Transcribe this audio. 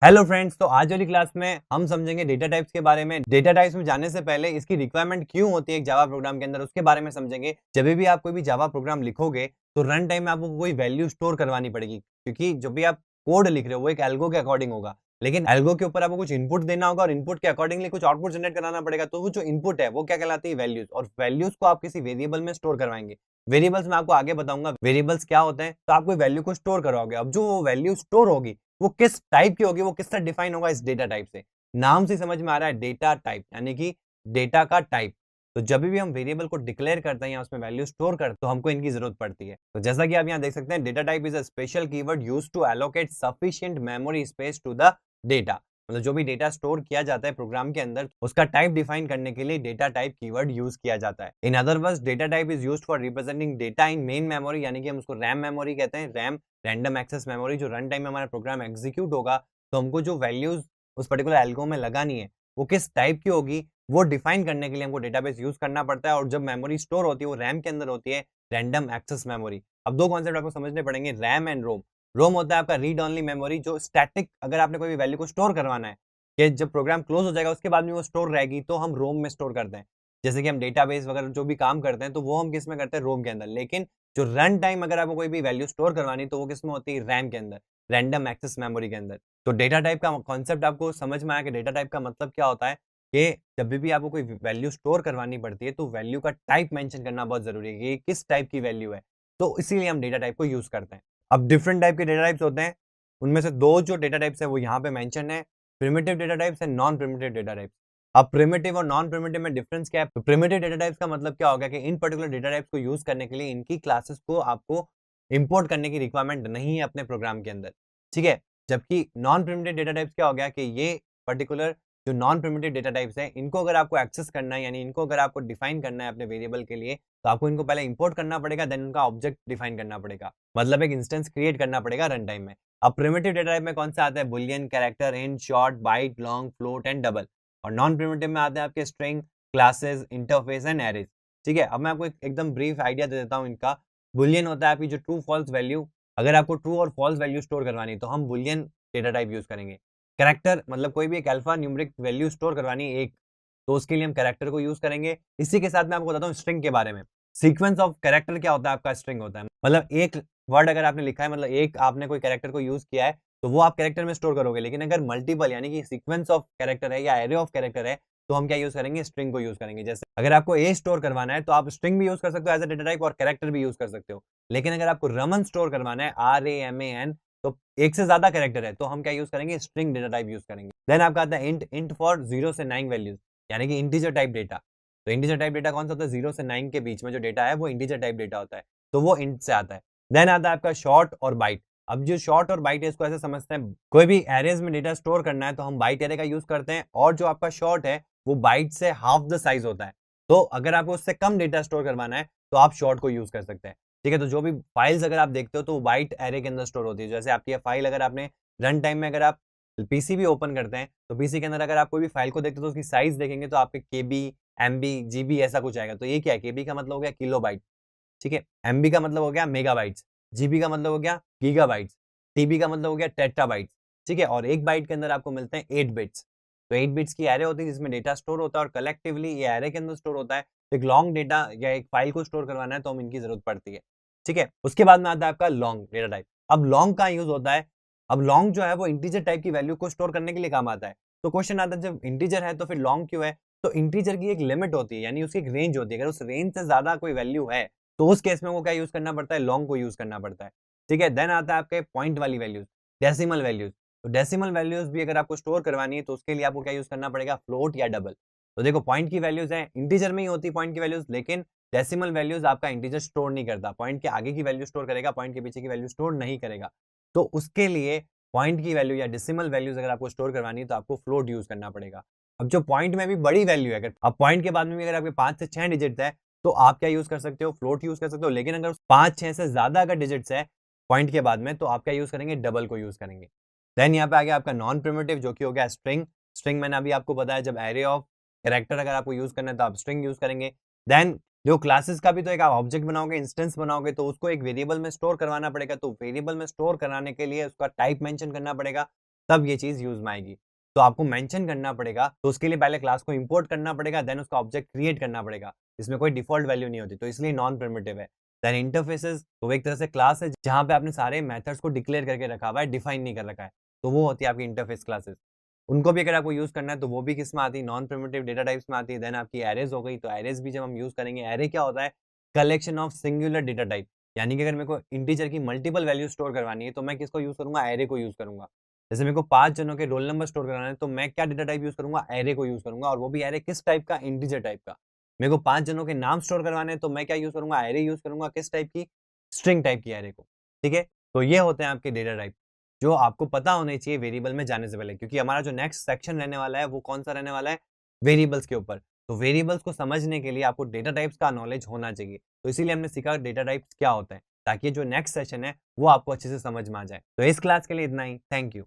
Hello friends, तो आज वाली क्लास में हम समझेंगे डेटा टाइप्स के बारे में। डेटा टाइप्स में जाने से पहले इसकी रिक्वायरमेंट क्यों होती है एक जावा प्रोग्राम के अंदर, उसके बारे में समझेंगे। जब भी आप कोई भी जावा प्रोग्राम लिखोगे तो रन टाइम में आपको कोई वैल्यू स्टोर करवानी पड़ेगी, क्योंकि जब भी आप कोड लिख रहे हो वो एक एल्गो के अकॉर्डिंग होगा। लेकिन एल्गो के ऊपर आपको कुछ इनपुट देना होगा और इनपुट के अकॉर्डिंगली कुछ आउटपुट जनरेट कराना पड़ेगा। तो वो जो इनपुट है वो क्या कहलाती है? वैल्यूज। और वैल्यूज को आप किसी वेरिएबल में स्टोर करवाएंगे। वेरिएबल्स में आपको आगे बताऊंगा वेरिएबल्स क्या होते हैं। तो आप कोई वैल्यू को स्टोर करवाओगे। अब जो वो वैल्यू स्टोर होगी वो किस टाइप की होगी, वो किस तरह डिफाइन होगा? इस डेटा टाइप से। नाम से समझ में आ रहा है, डेटा टाइप यानी कि डेटा का टाइप। तो जब भी हम वेरिएबल को डिक्लेयर करते हैं या उसमें वैल्यू स्टोर करते हैं तो हमको इनकी जरूरत पड़ती है। तो जैसा कि आप यहाँ देख सकते हैं, data type is a special keyword used to allocate sufficient memory space to the data. मतलब जो भी डेटा स्टोर किया जाता है प्रोग्राम के अंदर, उसका टाइप डिफाइन करने के लिए डेटा टाइप कीवर्ड यूज किया जाता है। In other words, data type is used for representing data in main memory, यानी कि हम उसको रैम मेमोरी कहते हैं। रैम रैंडम एक्सेस मेमोरी, जो रन टाइम में हमारा प्रोग्राम एग्जीक्यूट होगा तो हमको जो वैल्यूज उस पर्टिकुलर एल्गो में लगानी है वो किस टाइप की होगी वो डिफाइन करने के लिए हमको डेटाबेस यूज करना पड़ता है। और जब मेमोरी स्टोर होती है वो रैम के अंदर होती है, रैंडम एक्सेस मेमोरी। अब दो कॉन्सेप्ट आपको समझने पड़ेंगे, रैम एंड रोम। रोम होता है आपका रीड ओनली मेमोरी, जो स्टैटिक, अगर आपने कोई भी वैल्यू को स्टोर करवाना है कि जब प्रोग्राम क्लोज हो जाएगा उसके बाद में वो स्टोर रहेगी तो हम रोम में स्टोर करते हैं। जैसे कि हम डेटाबेस वगैरह जो भी काम करते हैं तो वो हम किस में करते हैं? रोम के अंदर। लेकिन जो रन टाइम अगर आपको कोई भी वैल्यू स्टोर करवानी तो वो किस में होती है? रैम के अंदर, रैंडम एक्सेस मेमोरी के अंदर। तो डेटा टाइप का कॉन्सेप्ट आपको समझ में आया कि डेटा टाइप का मतलब क्या होता है, कि जब भी आपको कोई वैल्यू स्टोर करवानी पड़ती है तो वैल्यू का टाइप मेंशन करना बहुत जरूरी है कि ये किस टाइप की वैल्यू है। तो इसीलिए हम डेटा टाइप को यूज करते हैं। अब डिफरेंट टाइप के डेटा टाइप्स होते हैं, उनमें से दो जो डेटा टाइप्स है वो यहाँ पे मेंशन है, primitive data types and non primitive data types. अब प्रिमिटिव और नॉन प्रिमिटिव में डिफरेंस क्या है? तो प्रिमिटिव डेटा टाइप्स का मतलब क्या होगा कि इन पर्टिकुलर डेटा टाइप्स को यूज करने के लिए इनकी क्लासेस को आपको इंपोर्ट करने की रिक्वायरमेंट नहीं है अपने प्रोग्राम के अंदर, ठीक है। जबकि नॉन प्रिमिटिव डेटा टाइप्स क्या हो गया कि ये पर्टिकुलर जो नॉन प्रिमिटिव डेटा टाइप्स हैं इनको अगर आपको एक्सेस करना है, यानी इनको अगर आपको डिफाइन करना है अपने वेरिएबल के लिए, तो आपको इनको पहले इंपोर्ट करना पड़ेगा, देन उनका ऑब्जेक्ट डिफाइन करना पड़ेगा, मतलब एक इंस्टेंस क्रिएट करना पड़ेगा रन टाइम में। अब प्रिमिटिव डेटा टाइप में कौन सा आता है? Boolean, character, int, short, byte, long, float and double. और नॉन प्रिमिटिव में आते हैं आपके string, classes, interface and arrays, ठीक है। अब मैं आपको एकदम ब्रीफ आइडिया दे देता हूँ इनका। बुलियन होता है आपकी जो ट्रू फॉल्स वैल्यू, अगर आपको ट्रू और फॉल्स वैल्यू स्टोर करवानी है तो हम बुलियन डेटा टाइप यूज करेंगे। कैरेक्टर मतलब कोई भी एक अल्फा न्यूमेरिक वैल्यू स्टोर करवानी है एक, तो उसके लिए हम कैरेक्टर को यूज करेंगे। इसी के साथ मैं आपको बताता हूँ स्ट्रिंग के बारे में। सीक्वेंस ऑफ कैरेक्टर क्या होता है? आपका स्ट्रिंग होता है, मतलब एक वर्ड अगर आपने लिखा है, मतलब एक आपने कोई कैरेक्टर को यूज किया है तो वो आप कैरेक्टर में स्टोर करोगे। लेकिन अगर मल्टीपल यानी कि सीक्वेंस ऑफ कैरेक्टर है या एरे ऑफ कैरेक्टर है तो हम क्या यूज करेंगे? स्ट्रिंग को यूज करेंगे। जैसे अगर आपको ए स्टोर करवाना है तो आप स्ट्रिंग भी यूज कर सकते हो एज अ डेटा टाइप और कैरेक्टर भी यूज कर सकते हो। लेकिन अगर आपको रमन स्टोर करवाना है, RAMAN, तो एक से ज्यादा कैरेक्टर है तो हम क्या यूज करेंगे? स्ट्रिंग डेटा टाइप यूज करेंगे। देन आपका आता है इंट, इंट फॉर 0 से 9 वैल्यूज, यानी कि इंटीजर टाइप डेटा। तो इंटीजर टाइप डेटा कौन सा होता है? 0 से 9 के बीच में जो डेटा है वो इंटीजर टाइप डेटा होता है, तो वो इंट से आता है। देन आता है आपका शॉर्ट और बाइट। अब जो शॉर्ट और बाइट है इसको ऐसे समझते हैं, कोई भी एरेज में डेटा स्टोर करना है तो हम बाइट एरे का यूज करते हैं, और जो आपका शॉर्ट है वो बाइट से हाफ द साइज होता है। तो अगर आपको उससे कम डेटा स्टोर करवाना है तो आप शॉर्ट को यूज कर सकते हैं, ठीक है। तो जो भी फाइल्स अगर आप देखते हो तो बाइट एरे के अंदर स्टोर होती है। जैसे आपकी फाइल अगर आपने रन टाइम में अगर आप पीसी भी ओपन करते हैं तो पीसी के अंदर अगर आप कोई भी फाइल को देखते हो तो उसकी साइज देखेंगे तो आपके केबी, एमबी, जीबी ऐसा कुछ आएगा। तो ये क्या है? केबी का मतलब हो गया किलोबाइट, ठीक है। एमबी का मतलब हो गया मेगाबाइट्स, जीबी का मतलब हो गया गीगाबाइट्स, टीबी का मतलब हो गया टेट्राबाइट्स, ठीक है। और एक बाइट के अंदर आपको मिलते हैं 8 बिट्स। तो 8 बिट्स की एरे होती है जिसमें डेटा स्टोर होता है और कलेक्टिवली ये एरे के अंदर स्टोर होता है। तो एक लॉन्ग डेटा या एक फाइल को स्टोर करवाना है तो हम इनकी जरूरत पड़ती है, ठीक है। उसके बाद में आता है आपका लॉन्ग डेटा टाइप। अब लॉन्ग का यूज होता है, अब लॉन्ग जो है वो इंटीजर टाइप की वैल्यू को स्टोर करने के लिए काम आता है। तो क्वेश्चन आता है जब इंटीजर है तो फिर लॉन्ग क्यों है? तो इंटीजर की एक लिमिट होती है, यानी उसकी एक रेंज होती है। अगर उस रेंज से ज्यादा कोई वैल्यू है तो उस केस में वो क्या यूज करना पड़ता है? लॉन्ग को यूज करना पड़ता है, ठीक है। देन आता है आपके पॉइंट वाली वैल्यूज, डेसिमल वैल्यूज। तो डेसिमल वैल्यूज भी अगर आपको स्टोर करवानी है तो उसके लिए आपको क्या यूज करना पड़ेगा? फ्लोट या डबल। तो देखो पॉइंट की वैल्यूज है, इंटीजर में ही होती है पॉइंट की वैल्यूज, लेकिन डेसिमल वैल्यूज आपका इंटीजर स्टोर नहीं करता, पॉइंट के आगे की वैल्यू स्टोर करेगा, पॉइंट के पीछे की वैल्यू स्टोर नहीं करेगा। तो उसके लिए पॉइंट की वैल्यू या डेसिमल वैल्यूज अगर आपको स्टोर करवानी है तो आपको फ्लोट यूज करना पड़ेगा। अब जो पॉइंट में भी बड़ी वैल्यू है, अगर अब पॉइंट के बाद में भी अगर आपके 5 से 6 डिजिट है तो आप क्या यूज कर सकते हो? फ्लोट यूज कर सकते हो। लेकिन अगर 5-6 से ज्यादा अगर डिजिट्स है पॉइंट के बाद में तो आप क्या यूज करेंगे? डबल को यूज करेंगे। देन यहाँ पे आ गया आपका नॉन प्रिमिटिव जो कि हो गया स्ट्रिंग। स्ट्रिंग मैंने अभी आपको बताया, जब एरे ऑफ कैरेक्टर अगर आपको यूज करना है तो आप स्ट्रिंग यूज करेंगे। देन जो क्लासेस का भी तो एक आप ऑब्जेक्ट बनाओगे, इंस्टेंस बनाओगे, तो उसको एक वेरिएबल में स्टोर करवाना पड़ेगा। तो वेरिएबल में स्टोर कराने के लिए उसका टाइप मेंशन करना पड़ेगा। तब ये चीज यूज में आएगी। तो आपको मेंशन करना पड़ेगा, तो उसके लिए पहले क्लास को इंपोर्ट करना पड़ेगा, देन उसका ऑब्जेक्ट क्रिएट करना पड़ेगा। इसमें कोई डिफॉल्ट वैल्यू नहीं होती, तो इसलिए नॉन प्रिमिटिव है। देन इंटरफेसेस, तो वो एक तरह से क्लास है जहां पे आपने सारे मेथड्स को डिक्लेयर करके रखा हुआ है, डिफाइन नहीं कर रखा है, तो वो होती है आपकी इंटरफेस क्लासेस। उनको भी अगर आपको यूज करना है तो वो भी किस में आती है, नॉन प्रिमिटिव डेटा टाइप्स में आती है। देन आपकी एरेज हो गई, तो एरेज भी जब हम यूज करेंगे, एरे क्या होता है, collection of singular data type. यानी कि अगर मेरे को इंटीजर की मल्टीपल वैल्यू स्टोर करवानी है तो मैं किसको यूज करूंगा, एरे को यूज करूंगा। जैसे मेरे को 5 जनों के रोल नंबर स्टोर कराना है तो मैं क्या डेटा टाइप यूज करूंगा, एरे को यूज करूंगा, और वो भी एरे किस टाइप का, इंटीजर टाइप का। मेरे को 5 जनों के नाम स्टोर करवाने हैं तो मैं क्या यूज करूंगा, एरे यूज करूंगा, किस टाइप की, स्ट्रिंग टाइप की एरे को। ठीक है, तो ये होते हैं आपके डेटा टाइप जो आपको पता होने चाहिए वेरिएबल में जाने से पहले, क्योंकि हमारा जो नेक्स्ट सेक्शन रहने वाला है वो कौन सा रहने वाला है, वेरिएबल्स के ऊपर। तो वेरिएबल्स को समझने के लिए आपको डेटा टाइप्स का नॉलेज होना चाहिए, तो इसीलिए हमने सीखा डेटा टाइप्स क्या होता है, ताकि जो नेक्स्ट सेशन है वो आपको अच्छे से समझ में आ जाए। तो इस क्लास के लिए इतना ही, थैंक यू।